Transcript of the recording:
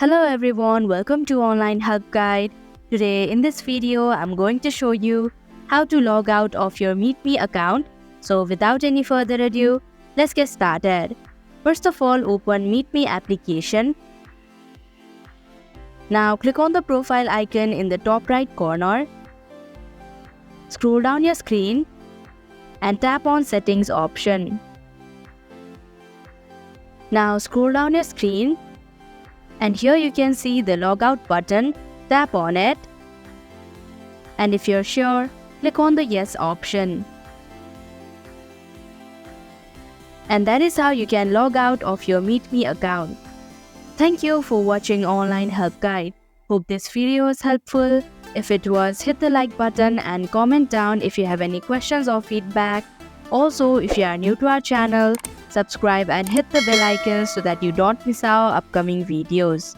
Hello everyone, welcome to Online Help Guide. Today in this video, I'm going to show you how to log out of your MeetMe account. So without any further ado, let's get started. First of all, open MeetMe application. Now click on the profile icon in the top right corner. Scroll down your screen and tap on Settings option. Now scroll down your screen and here you can see the Logout button. Tap on it. And if you're sure, click on the Yes option. And that is how you can log out of your MeetMe account. Thank you for watching Online Help Guide. Hope this video was helpful. If it was, hit the like button and comment down if you have any questions or feedback. Also, if you are new to our channel, subscribe and hit the bell icon so that you don't miss our upcoming videos.